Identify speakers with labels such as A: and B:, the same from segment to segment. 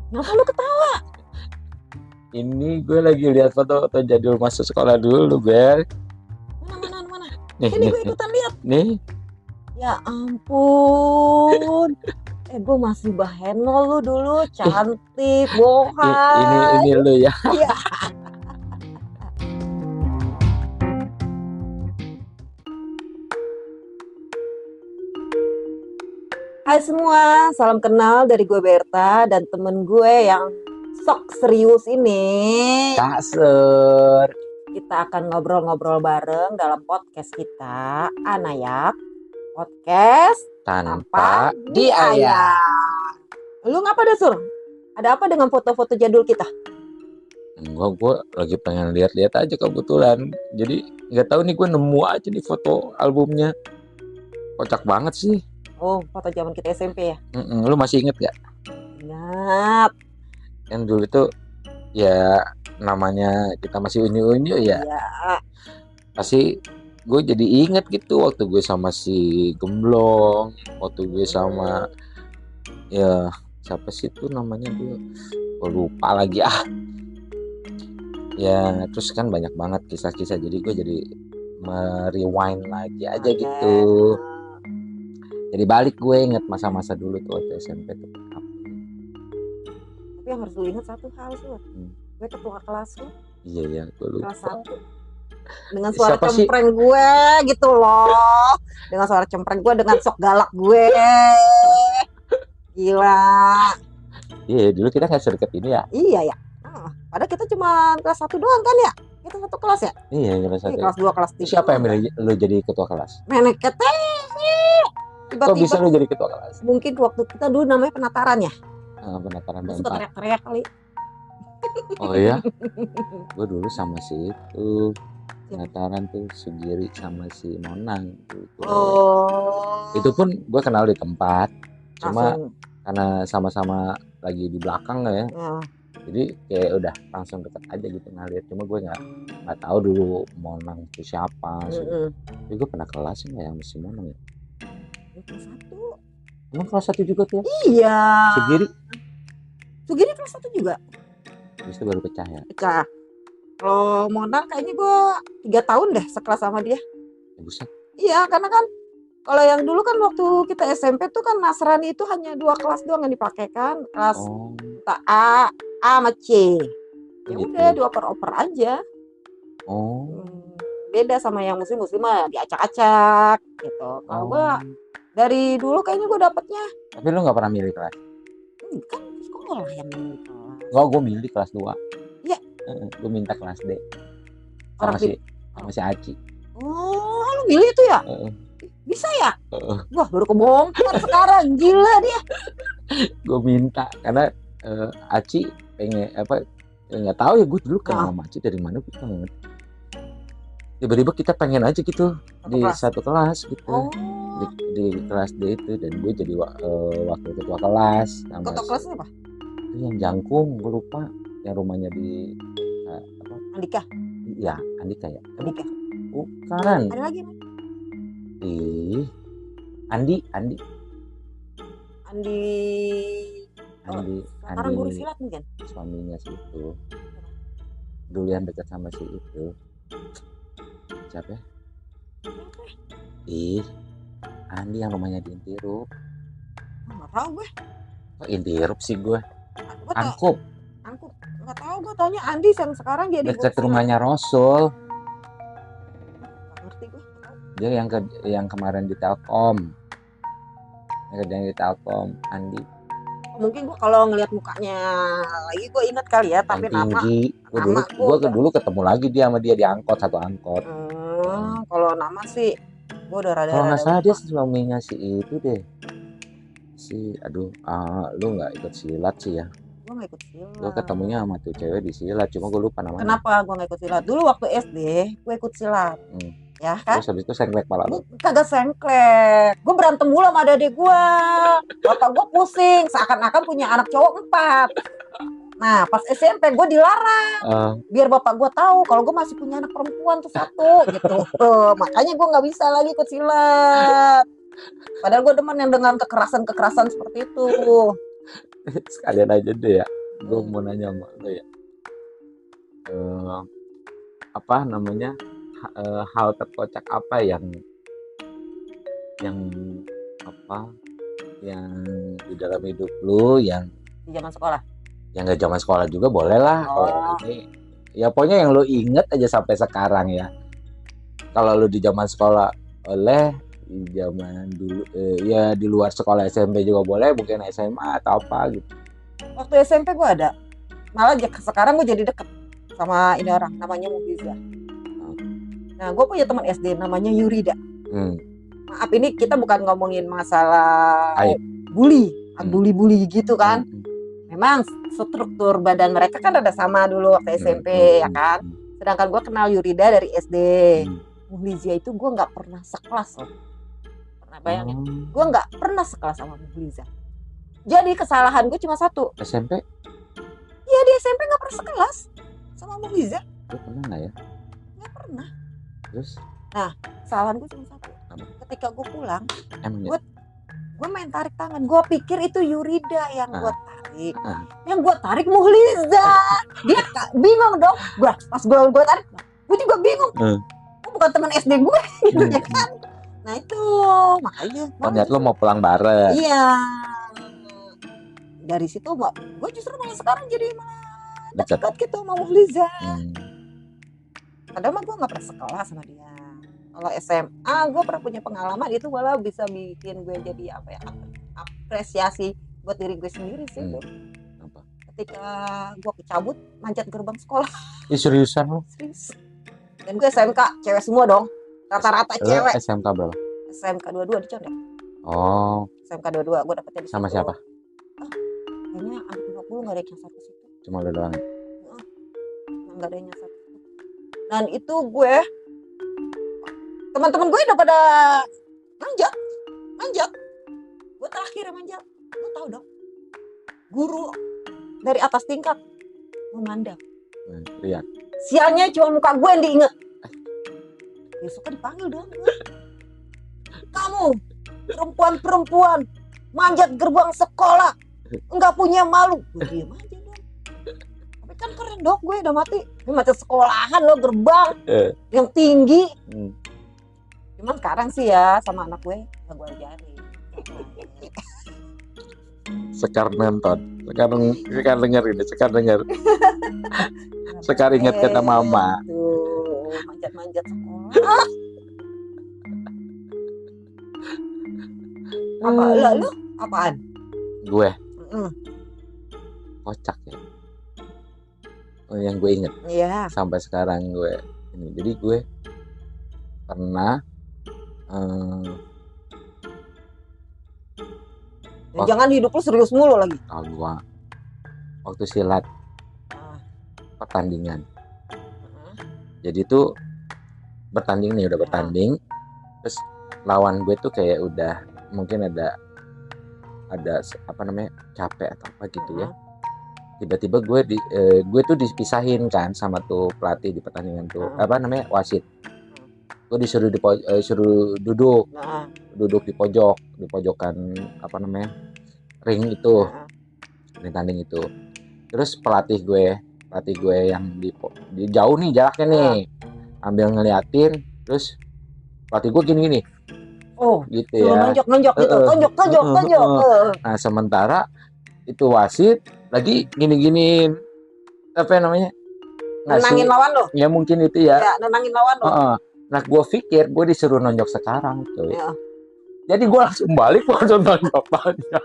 A: Kenapa lu ketawa?
B: Ini gue lagi lihat foto-foto jadul masa sekolah dulu, Ber.
A: Mana?
B: Nih,
A: Sini
B: nih,
A: gue ikutan lihat.
B: nih.
A: Ya ampun. Gue masih bahenol lu dulu, cantik, bohai.
B: Ini lu ya.
A: Iya. Hai semua, salam kenal dari gue Berta dan temen gue yang sok serius ini.
B: Kak Ser.
A: Kita akan ngobrol-ngobrol bareng dalam podcast kita, Anayap Podcast
B: Tanpa diayah.
A: Lu ngapa dah, Sur? Ada apa dengan foto-foto jadul kita?
B: Enggak, gue lagi pengen lihat-lihat aja kebetulan. Jadi nggak tahu nih, gue nemu aja nih foto albumnya. Kocak banget sih.
A: Oh, foto zaman kita SMP ya?
B: Lu masih inget gak?
A: Ingat.
B: Yang dulu tuh ya namanya kita masih unyu-unyu ya.
A: Iya.
B: Pasti gue jadi inget gitu waktu gue sama si Gemblong, waktu gue sama ya siapa sih tuh namanya, gue lupa lagi ya. Terus kan banyak banget kisah-kisah, jadi gue jadi merewind lagi aja gitu. Jadi balik gue inget masa-masa dulu tuh waktu SMP tuh.
A: Tapi yang harus lu ingat satu hal, Sur. Gue ketua kelas lu.
B: Iya, gue lupa.
A: Kelas 1. Dengan suara
B: Siapa
A: cempreng gue gitu loh. Dengan suara cempreng gue, dengan sok galak gue. Gila.
B: Iya, dulu kita gak sedekat ini ya.
A: Iya ya. Padahal kita cuma kelas 1 doang kan ya. Kita satu kelas ya.
B: Iya, kelas 1.
A: Kelas 2, kelas 3.
B: Siapa yang milih lu jadi ketua kelas?
A: Nenek keteng.
B: Kok bisa lu jadi ketua kelas?
A: Mungkin waktu kita dulu namanya penataran ya.
B: Penataran
A: Suka
B: dan
A: teriak-teriak kali.
B: Oh iya. Gue dulu sama si itu penataran tuh Sugiri sama si Monang gitu.
A: Oh.
B: Itu pun gue kenal di tempat. Cuma
A: langsung.
B: Karena sama-sama lagi di belakang ya. Jadi kayak udah langsung deket aja gitu ngalir. Cuma gue nggak tahu dulu Monang itu siapa. Tapi gue pernah kelas nggak yang si Monang ya?
A: Kelas 1.
B: Emang kelas 1 juga tuh?
A: Iya. Sugiri kelas 1 juga.
B: Terus itu baru pecah ya?
A: Pecah. Kalau Monang kayaknya gue 3 tahun deh sekelas sama dia.
B: Buset.
A: Iya, karena kan kalau yang dulu kan waktu kita SMP tuh kan Nasrani itu hanya 2 kelas doang yang dipakai kan. Kelas A sama C. Ya udah dioper-oper aja. Beda sama yang muslim mah diacak-acak gitu. Kalau gue dari dulu kayaknya gue dapetnya.
B: Tapi lu nggak pernah milih kelas?
A: Kan sekolah yang milih kelas.
B: Nggak, gue milih kelas 2.
A: Iya.
B: Gue minta kelas D. Sama si Aci.
A: Oh, lu milih itu ya? Bisa ya? Wah, baru kebongkar sekarang. Gila dia.
B: Gue minta karena Aci pengen apa? Nggak tahu ya, gue dulu kenal sama Aci dari mana gue nggak ngerti. Tiba-tiba kita pengen aja gitu di satu kelas gitu. Di kelas D itu, dan gue jadi wakil ketua kelas.
A: Ketua kelasnya apa?
B: Itu yang Jangkung, gue lupa, yang rumahnya di apa?
A: Andika.
B: Iya, Andika ya.
A: Andika.
B: Bukan.
A: Ada lagi nih.
B: Andi.
A: Sekarang guru silat nih kan?
B: Suaminya si itu. Dulu yang dekat sama si itu. Siapa ya? Andi yang rumahnya di Intirup.
A: Nggak tahu gue.
B: Kok Intirup sih gue?
A: Angkup. Nggak tahu, gue taunya Andi yang sekarang jadi
B: dekat rumahnya Rasul.
A: Nggak ngerti gue.
B: Dia yang kemarin di Telkom. Yang di Telkom, Andi.
A: Mungkin gue kalau ngelihat mukanya lagi gue ingat kali ya, tapi nama
B: gue dulu ketemu lagi dia sama dia di satu angkot.
A: Kalau nama sih gue udah rada.
B: Kalau nggak salah dia suaminya si itu deh. Lu nggak ikut silat sih ya?
A: Gue nggak ikut silat.
B: Gue ketemunya sama tuh cewek di silat, cuma gue lupa namanya.
A: Kenapa gue nggak ikut silat? Dulu waktu SD gue ikut silat. Ya kan?
B: Terus habis itu sengklek pala lu?
A: Kagak sengklek. Gue berantem mulu sama adik gue. Bapak gue pusing, seakan-akan punya anak cowok 4. Nah pas SMP gue dilarang. Biar bapak gue tahu kalau gue masih punya anak perempuan tuh 1 gitu. Makanya gue nggak bisa lagi ikut silat. Padahal gue demen yang dengan kekerasan seperti itu.
B: Sekalian aja deh ya, gue mau nanya sama lo ya, apa namanya, hal terkocak apa yang apa yang di dalam hidup lu yang
A: Di zaman sekolah.
B: yang nggak zaman sekolah juga boleh lah. Kalau ini ya pokoknya yang lu inget aja sampai sekarang ya. Kalau lu di zaman sekolah boleh, di zaman dulu ya di luar sekolah SMP juga boleh, mungkin SMA atau apa gitu.
A: Waktu SMP gue ada, malah sekarang gue jadi deket sama ini orang namanya Mugiza. Nah gue punya teman SD namanya Yurida. Maaf ini kita bukan ngomongin masalah bully gitu kan. Memang struktur badan mereka kan ada sama dulu waktu SMP ya kan. Sedangkan gue kenal Yurida dari SD. Muhlizia itu gue nggak pernah sekelas loh. Pernah bayangin? Gue nggak pernah sekelas sama Muhlizia. Jadi kesalahan gue cuma satu.
B: SMP?
A: Iya di SMP nggak pernah sekelas sama Muhlizia.
B: Gue pernah nggak ya?
A: Nggak pernah.
B: Terus?
A: Nah kesalahan gue cuma satu. Ketika gue pulang, gue main tarik tangan. Gue pikir itu Yurida yang gue tarik. Yang gue tarik Muhliza. Dia bingung dong. Pas gue tarik, gue juga bingung. Gue bukan teman SD gue, gitu ya kan. Nah itu makanya.
B: Lihat lo mau pulang bareng.
A: Iya. Dari situ gue justru malah sekarang jadi dekat gitu sama Muhliza. Padahal mah gue nggak pernah sekolah sama dia. Kalau SMA gue pernah punya pengalaman itu malah bisa bikin gue jadi apa ya, apresiasi buat diri gue sendiri sih itu.
B: Apa?
A: Ketika gue kecabut manjat gerbang sekolah.
B: Seriusan lo?
A: Serius. Dan gue SMK cewek semua dong, rata-rata cewek.
B: SMK berapa?
A: SMK 22 di Condet.
B: Oh.
A: SMK 22 gue dapetnya di
B: sama situ. Siapa?
A: Kayaknya anak 50 nggak ada yang nyasar ke situ.
B: Cuma lo doang.
A: Nggak ada yang nyasar ke situ. Dan itu gue teman-teman gue udah pada manjat. Gue terakhir yang manjat. Gue tahu dong. Guru dari atas tingkat memandang.
B: Lihat.
A: Sialnya cuma muka gue yang diinget. Besoknya dipanggil dong. Kamu perempuan manjat gerbang sekolah, enggak punya malu. Gue diem aja dong. Tapi kan keren dong, gue udah mati. Ini macam sekolahan lo gerbang yang tinggi. Cuman sekarang sih ya sama anak gue gak gue ajarin.
B: Sekar nonton, sekar denger. Sekar ingat kata mama.
A: Tuh, manjat sekolah. Apa lu? Apaan?
B: Gue. Kocak ya. Yang gue inget.
A: Iya.
B: Sampai sekarang gue ini. Jadi gue pernah
A: jangan hidup lu serius mulu lagi.
B: Gua waktu silat pertandingan. Jadi tuh bertanding nih, udah bertanding. Terus lawan gue tuh kayak udah mungkin ada apa namanya, capek atau apa gitu ya. Tiba-tiba gue tuh dipisahin kan sama tuh pelatih di pertandingan tuh, apa namanya, wasit. Gue disuruh suruh duduk di pojokan apa namanya, ring itu, ring tanding itu. Terus pelatih gue yang di jauh nih jaraknya nih, ambil ngeliatin. Terus pelatih gue gini gitu ya,
A: nonjok gitu, tonjok.
B: Nah sementara itu wasit lagi gini apa namanya,
A: nenangin lawan lo
B: ya, mungkin itu ya
A: nenangin lawan lo.
B: Nah gue pikir gue disuruh nonjok sekarang tuh ya. Jadi gue langsung balik langsung nonjok aja.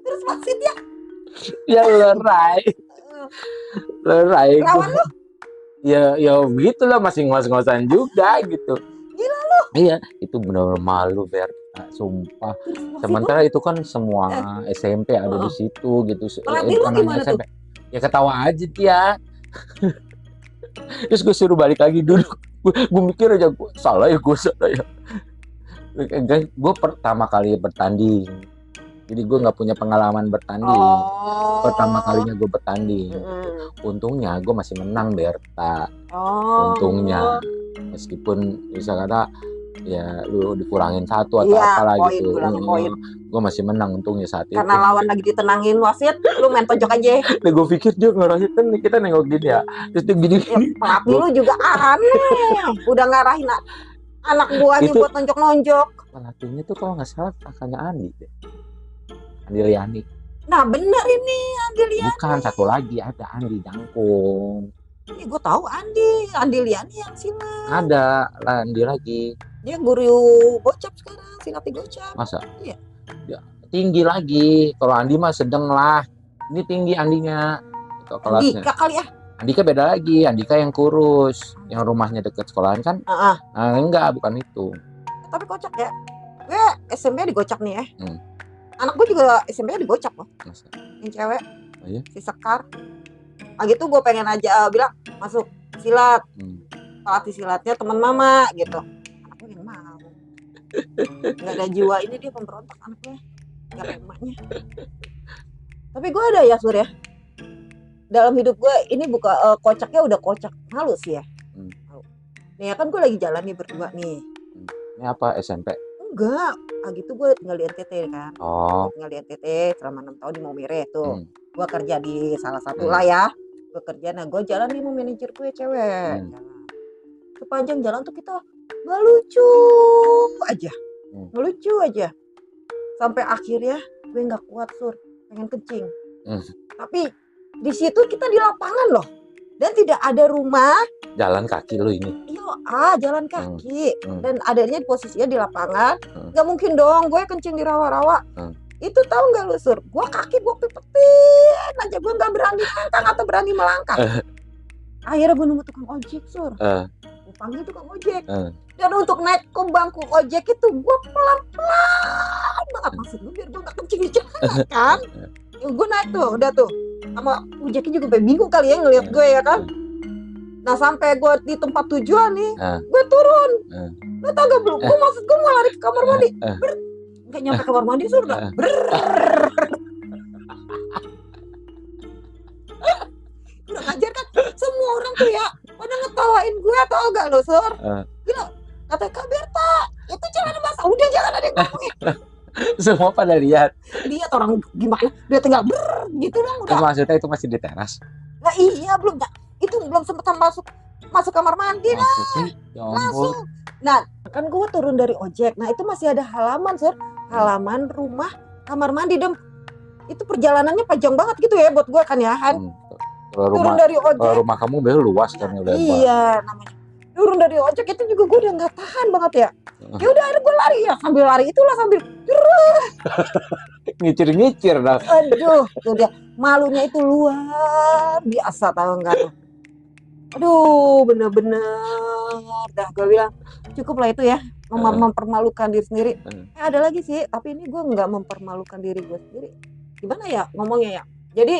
A: Terus wasitnya
B: ya lerai
A: lawan lo
B: ya begitu lah, masih ngos-ngosan juga gitu.
A: Gila lo.
B: Iya, itu benar malu Berta, sumpah. Sementara itu kan semua SMP ada di situ gitu.
A: Pelatih lo gimana SMP.
B: Ya ketawa aja dia. Terus gue suruh balik lagi duduk. Gue mikir aja, gue salah ya. Gue pertama kali bertanding. Jadi gue nggak punya pengalaman bertanding. Pertama kalinya gue bertanding. Untungnya gue masih menang Berta. Untungnya. Meskipun bisa kata ya lu dikurangin satu atau
A: Iya,
B: apalah
A: poin,
B: gitu.
A: kurangin poin.
B: Gue masih menang untungnya saat itu.
A: Karena lawan lagi ditenangin wasit, lu main pojok aja.
B: Nah, gue pikir dia ngarahin kan kita nengok gini ya. Terus dia gini.
A: Ya, pelatih lu juga aneh. Udah ngarahin anak buahnya buat nonjok-nonjok.
B: Pelatihnya tuh kalau nggak salah kakaknya Andi deh. Andi Liani.
A: Nah bener ini Andi Liani.
B: Bukan, satu lagi ada Andi Jangkung.
A: Iya gue tahu Andi Liani yang silat.
B: Ada Andi lagi.
A: Dia guru gocap sekarang, silat gocap.
B: Masa?
A: Iya.
B: Dia tinggi lagi. Kalau Andi mah sedang lah. Ini tinggi Andinya. Itu kelasnya.
A: Andika kali ya.
B: Andika beda lagi. Andika yang kurus, yang rumahnya deket sekolahan kan? Nah, enggak, bukan itu.
A: Tapi kocak ya. Gue SMP digocap nih ya. Anak gue juga SMP digocap loh.
B: Masa?
A: Yang cewek.
B: Oh, iya?
A: Si Sekar. Nah gitu gue pengen aja bilang masuk silat. Pelatih silatnya teman mama gitu. Anak gue yang mau. Gak ada jiwa ini, dia pemberontak anaknya. Gak kayak emaknya. Tapi gue ada ya Sur ya. Dalam hidup gue ini kocaknya udah kocak malu sih ya. Nih ya kan gue lagi jalan nih berdua nih.
B: Ini apa SMP?
A: Enggak, gitu gue tinggal di NTT kan. Tinggal di NTT selama 6 tahun di Maumere tuh. Gue kerja di salah satu lah ya. Gue kerja, nah gue jalan nih mau manajer gue cewek. Sepanjang jalan tuh kita ngelucu aja. Ngelucu aja. Sampai akhirnya gue gak kuat Sur, pengen kencing. Tapi di situ kita di lapangan loh. Dan tidak ada rumah.
B: Jalan kaki lo ini?
A: Iya, jalan kaki. Dan adanya posisinya di lapangan. Gak mungkin dong gue kencing di rawa-rawa. Itu tahu gak lu Sur? Gue kaki gue pipetin aja. Gue gak berani langkah atau berani melangkah. Akhirnya gue nunggu tukang ojek Sur. Gue panggil tukang ojek. Dan untuk naik ke bangku ojek itu gue pelan-pelan banget. Maksud gue biar gue gak kencing di celana kan. Gue naik tuh, udah tuh. Sama ojeknya juga bingung kali ya ngeliat gue ya kan. Nah sampai gue di tempat tujuan nih, gue turun. Lo tau gak belum? Gue maksud gue mau lari ke kamar mandi. Gak nyampe kamar mandi sudah. Udah ngajar kan? Semua orang tuh ya pada ngetawain gue, tau gak lo Sur? Gila, kata Kak Berta, itu celana basah. Udah jangan ada yang ngomongin.
B: Semua pada lihat
A: orang gimana dia tinggal gitu dong udah.
B: Maksudnya itu masih di teras?
A: Nah iya itu belum sempat masuk kamar mandi dah. Langsung. Nah kan gue turun dari ojek. Nah itu masih ada halaman Sur, halaman rumah kamar mandi dan itu perjalanannya panjang banget gitu ya buat gue kan ya kan. Turun dari ojek.
B: Rumah kamu udah luas kan ya udah.
A: Iya namanya. Turun dari ojek itu juga gue udah nggak tahan banget ya. Ya udah akhirnya gue lari ya, sambil lari itulah sambil
B: ngicir dah.
A: Aduh, tuh dia malunya itu luar biasa tahu nggak? Aduh, bener-bener dah gue bilang cukup lah itu ya, mempermalukan diri sendiri. Ada lagi sih, tapi ini gue nggak mempermalukan diri gue sendiri. Gimana ya ngomongnya ya? Jadi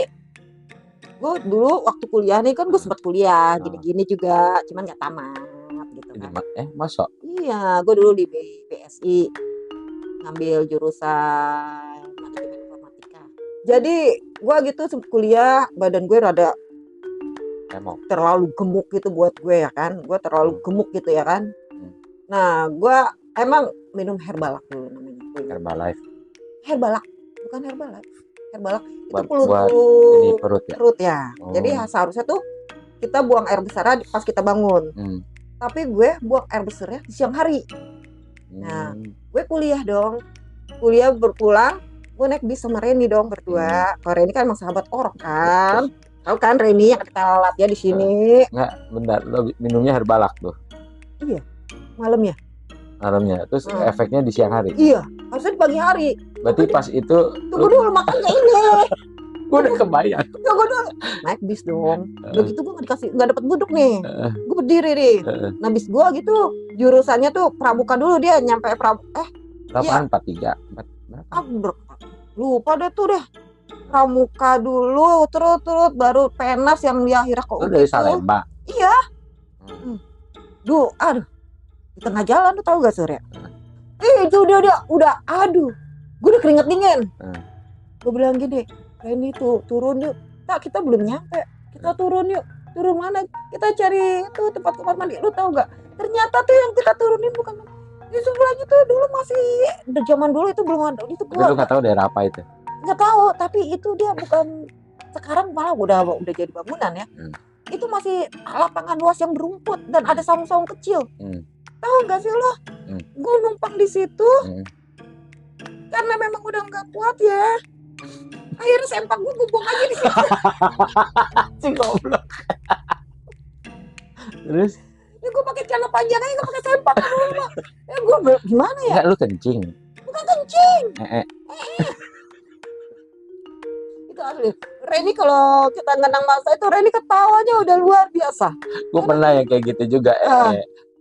A: gue dulu waktu kuliah nih kan gue sempat kuliah gini-gini juga, cuman nggak tamat gitu kan.
B: Masa?
A: Iya, gue dulu di BSI ngambil jurusan manajemen informatika. Jadi gue gitu kuliah badan gue rada terlalu gemuk gitu buat gue ya kan. Gue terlalu gemuk gitu ya kan. Nah gue emang minum Herbalac dulu namanya. Herbalac, bukan Herbalife. Herbalac itu perut ya. Jadi seharusnya tuh kita buang air besar pas kita bangun. Tapi gue buang air besarnya di siang hari. Nah, gue kuliah dong. Kuliah berpulang, gue naik bis sama Reni dong berdua. Kalau Reni kan emang sahabat orang kan. Tahu kan Reni yang kita lalat ya di sini.
B: Enggak, bentar. Lo minumnya Herbalac tuh.
A: Iya. Malamnya.
B: Terus efeknya di siang hari.
A: Iya, harusnya di pagi hari.
B: Berarti pas itu
A: tunggu dulu makannya ini.
B: Gue udah kebayang.
A: Tunggu dulu. Naik bis dong. Udah gitu gue nggak dapet duduk nih. Gue berdiri nih. Nah bis gue gitu jurusannya tuh pramuka dulu dia nyampe
B: Berapaan? 43?
A: Lupa deh tuh deh. Pramuka dulu terus baru Penas yang dia akhirnya kok.
B: Itu dari Salemba.
A: Iya. Aduh. Di tengah jalan tuh tahu gak Sur ya? Itu udah aduh. Gue udah keringet dingin. Gue bilang gini, Reni tuh turun yuk. Tak, kita belum nyampe. Kita turun yuk. Turun mana? Kita cari itu tempat mandi. Lu tahu gak? Ternyata tuh yang kita turunin bukan Di sebelahnya tuh dulu masih, zaman dulu itu belum ada itu.
B: Tapi lu nggak tahu daerah apa itu?
A: Nggak tahu, tapi itu dia bukan, sekarang malah udah jadi bangunan ya. Itu masih lapangan luas yang berumput dan ada saung-saung kecil. Tahu nggak sih lo? Gue numpang di situ karena memang udah nggak kuat ya. Akhirnya sempak gue buang aja di situ.
B: Si goblok. Terus?
A: Ya gue pakai celana panjang aja, nggak pakai sempak. Ya gue gimana ya?
B: Enggak, lu kencing.
A: Bukan kencing. Itu asli. Reni kalau kita ngenang masa itu, Reni ketawanya udah luar biasa.
B: Gue pernah yang kayak gitu juga.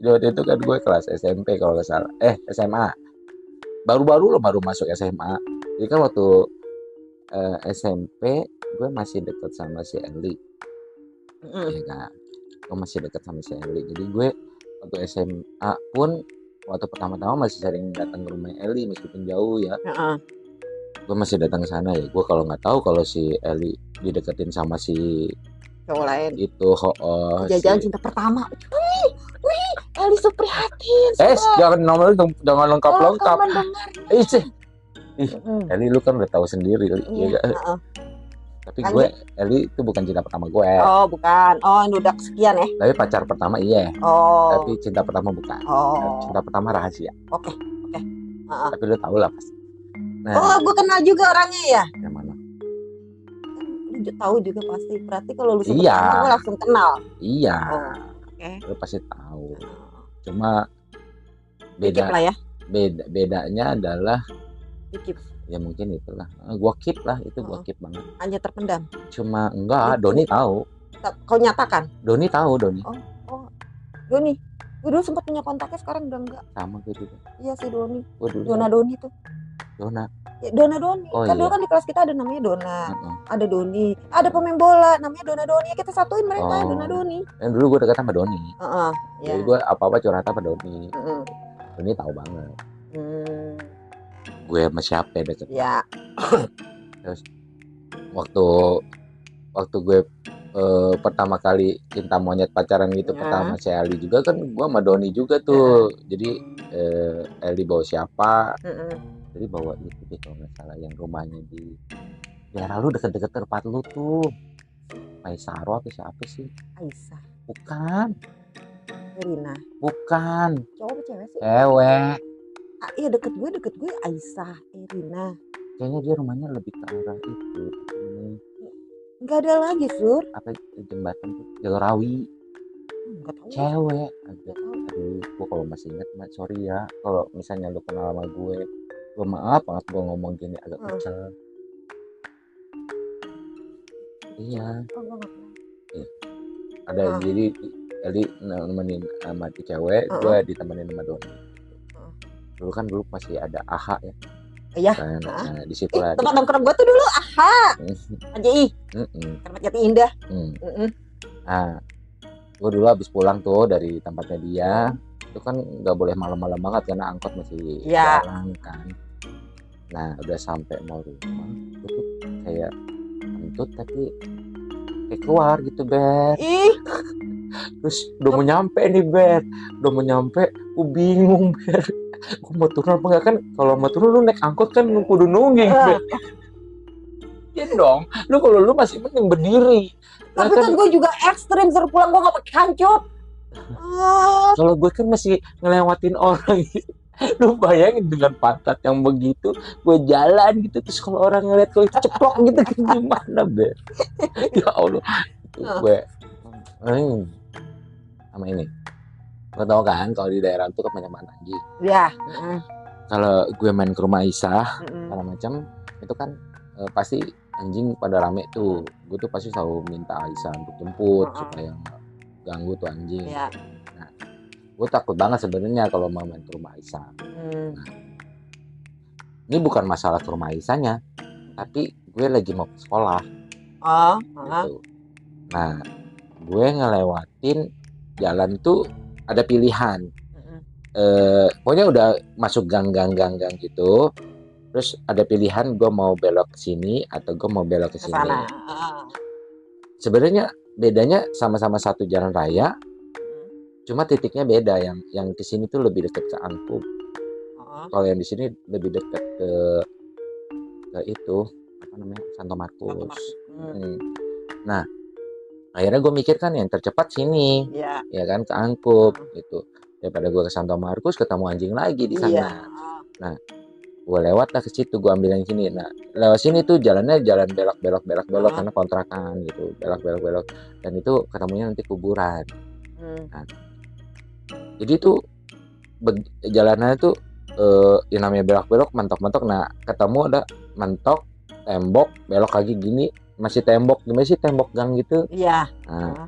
B: Waktu itu kan gue kelas SMP kalau nggak salah. SMA. Baru masuk SMA. Jadi kan waktu SMP gue masih deket sama si Eli. Ya kan? Gue masih deket sama si Eli. Jadi gue waktu SMA pun waktu pertama-tama masih sering datang ke rumah Eli meskipun jauh ya. Gue masih datang ke sana ya. Gue kalau nggak tahu kalau si Eli dideketin sama si
A: cowok lain
B: itu
A: jajalan cinta pertama. Wih, Eli Suprihatin.
B: Jangan lengkap. Eli lu kan udah tahu sendiri. Tapi gue Eli itu bukan cinta pertama gue.
A: Oh bukan. Oh ini udah sekian ya.
B: Tapi pacar pertama iya. Tapi cinta pertama bukan. Cinta pertama rahasia.
A: Oke.
B: Tapi lu tahu lah pasti.
A: Nah, gue kenal juga orangnya ya.
B: Yang mana?
A: Lu tahu juga pasti. Berarti kalau lu sebut nama gue langsung kenal.
B: Iya.
A: Okay.
B: Lu pasti tahu. Cuma bedanya adalah
A: Dikip.
B: Ya mungkin itulah. Gua keep lah, itu gua keep banget.
A: Hanya terpendam.
B: Cuma enggak, Doni tahu.
A: Kau nyatakan?
B: Doni tahu, Doni.
A: Oh. Doni. Gue dulu sempat punya kontaknya, sekarang udah enggak.
B: Sama gue juga.
A: Iya si Doni.
B: Dona
A: Doni tuh.
B: Dona.
A: Ya, Doni. Kan dulu kan di kelas kita ada namanya Dona. Ada Doni. Ada pemain bola namanya Doni. Ya kita satuin mereka Doni.
B: Yang dulu gue dekat sama Doni. Jadi gue apa-apa curhat sama Doni. Doni tahu banget. Gue sama siapa deket.
A: Ya.
B: Terus waktu gue pertama kali cinta monyet pacaran gitu pertama si Ali juga kan gue sama Doni juga tuh. Jadi Eli bawa siapa? Jadi bawa itu deh kalau nggak salah yang rumahnya di daerah lu deket-deket tempat lu tuh. Maisaro atau siapa sih?
A: Aisyah.
B: Bukan.
A: Rina.
B: Bukan.
A: Cowok apa cewek sih?
B: Cewek.
A: Iya deket gue Aisyah, Rina.
B: Kayaknya dia rumahnya lebih ke arah itu.
A: Enggak ada lagi, Sur.
B: Apa jembatan tuh? Jagorawi.
A: Enggak tahu.
B: Cewek. Aduh, gue kalau masih ingat, sorry ya. Kalau misalnya lu kenal sama gue maaf banget gue ngomong gini agak kecil. Iya. Ada jadi nemenin sama di cewek, gue ditemenin sama Doni. Dulu masih ada AHA ya.
A: Iya.
B: Nah, di situ lah.
A: Tempat nongkrong gue tuh dulu AHA. AJI. Tempat Jati Indah.
B: Nah, gue dulu habis pulang tuh dari tempatnya dia. Itu kan nggak boleh malam-malam banget karena angkot masih jalan kan. Nah, udah sampai mau rumah, gue tuh kayak kentut tapi kayak keluar gitu, Ber. Terus udah mau nyampe nih, Ber. Gue bingung, Ber. Gue mau turun apa enggak kan? Kalau mau turun lu naik angkot kan lu kudu nungging, Ber. Iya dong. Lu kalau lu masih mending berdiri.
A: Tapi kan gue juga ekstrim, suruh pulang gue gak pakai kancut.
B: Kalau gue kan masih ngelewatin orang gitu. Lu bayangin dengan pantat yang begitu gue jalan gitu, terus kalau orang ngeliat gue ceplok gitu gimana, Ber? Ya Allah. Itu gue sama ini. Lo tau kan kalau di daerah itu kebanyakan anjing.
A: Iya.
B: Kalau gue main ke rumah Aisyah segala macam itu kan pasti anjing pada rame tuh. Gue tuh pasti selalu minta Aisyah untuk jemput supaya nggak ganggu tuh anjing.
A: Nah,
B: gue takut banget sebenarnya kalau mau main ke rumah Aisyah. Nah, ini bukan masalah ke rumah Aisyahnya, tapi gue lagi mau ke sekolah. Gitu. Nah, gue ngelewatin jalan tuh ada pilihan. Pokoknya udah masuk gang gitu. Terus ada pilihan gue mau belok ke sini atau gue mau belok ke sini. Sebenarnya bedanya sama-sama satu jalan raya. Cuma titiknya beda, yang ke sini tuh lebih dekat ke Angkub. Kalau yang di sini lebih dekat ke itu apa namanya, Santo Markus. Nah, akhirnya gue mikir kan yang tercepat sini, ya kan, ke Angkup gitu, daripada gue ke Santo Markus ketemu anjing lagi di sana. Nah, gue lewat lah ke situ, gue ambil yang sini. Nah, lewat sini tuh jalannya jalan belok karena kontrakan gitu, belok dan itu ketemunya nanti kuburan. Nah, jadi tuh jalannya tuh yang namanya belok mentok. Nah, ketemu ada mentok, tembok, belok lagi gini, masih tembok, gimana sih, tembok gang gitu. Nah,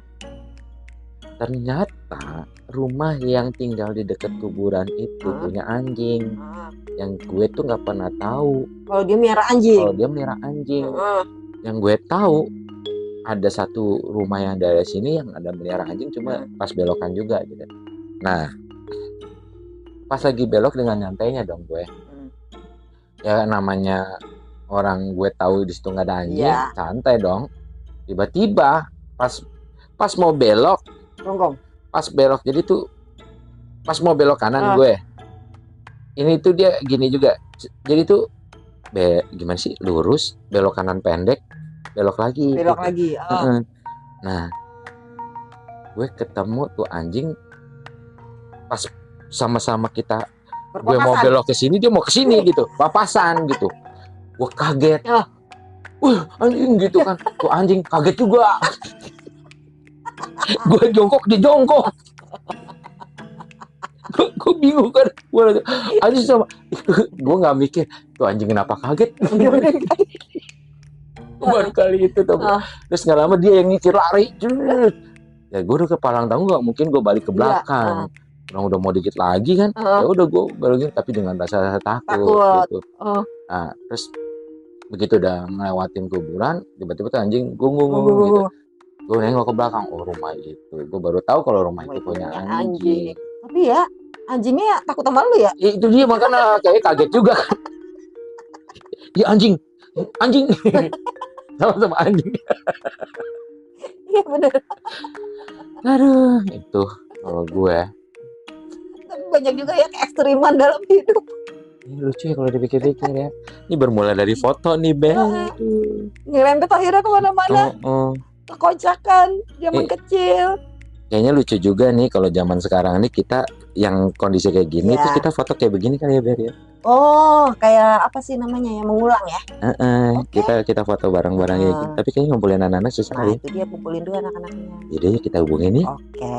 B: ternyata rumah yang tinggal di dekat kuburan itu punya anjing. Yang gue tuh nggak pernah tahu
A: kalau dia melihara anjing.
B: Yang gue tahu ada satu rumah yang dari sini yang ada melihara anjing, cuma pas belokan juga gitu. Nah, pas lagi belok dengan nyantainya dong gue, ya namanya orang gue tahu di situ nggak ada anjing, santai dong. Tiba-tiba pas mau belok, pas belok, jadi tuh pas mau belok kanan gue, ini tuh dia gini juga, jadi tuh gimana sih, lurus, belok kanan pendek, belok lagi. Nah, gue ketemu tuh anjing pas sama-sama kita, gue mau belok ke sini, dia mau ke sini gitu, papasan gitu. Gue kaget, anjing gitu kan, tuh anjing kaget juga. Gue jongkok, dia jongkok. Gue bingung kan, anjing sama, gue nggak mikir tuh anjing kenapa kaget. Baru kali itu tuh. Terus nggak lama dia yang ngikir lari. Ya gue udah ke palang tangguh, nggak mungkin gue balik ke belakang. Orang udah mau dikit lagi kan, ya udah gue balikin, tapi dengan rasa takut gitu. Nah, terus begitu udah ngelewatin kuburan, tiba-tiba tuh anjing gungung gitu. Gue nengok ke belakang, oh rumah itu. Gue baru tahu kalau rumah itu punya anjing.
A: Tapi ya anjingnya takut sama lu ya?
B: Itu dia, makanya kayak kaget juga kan. Ya anjing sama anjing.
A: Iya bener.
B: Aduh, itu kalau gue.
A: Tapi banyak juga ya keekstriman dalam hidup.
B: Ini lucu ya kalau dipikir-pikir ya. Ini bermula dari foto nih, Ben.
A: Ngerempet akhirnya kemana-mana. Kekocakan zaman kecil.
B: Kayaknya lucu juga nih kalau zaman sekarang nih, kita yang kondisi kayak gini, terus kita foto kayak begini kali ya, Ber ya.
A: Oh, kayak apa sih namanya ya, mengulang ya?
B: Kita foto bareng-bareng ya. Tapi kayaknya ngumpulin anak-anak susah ya.
A: Itu dia, kumpulin dulu anak-anaknya.
B: Jadi kita hubungin nih.
A: Oke.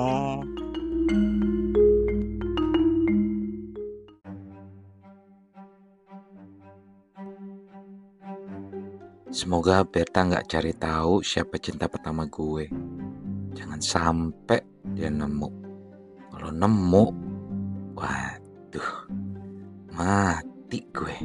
B: Semoga Berta nggak cari tahu siapa cinta pertama gue. Jangan sampai dia nemu. Kalau nemu, waduh, mati gue.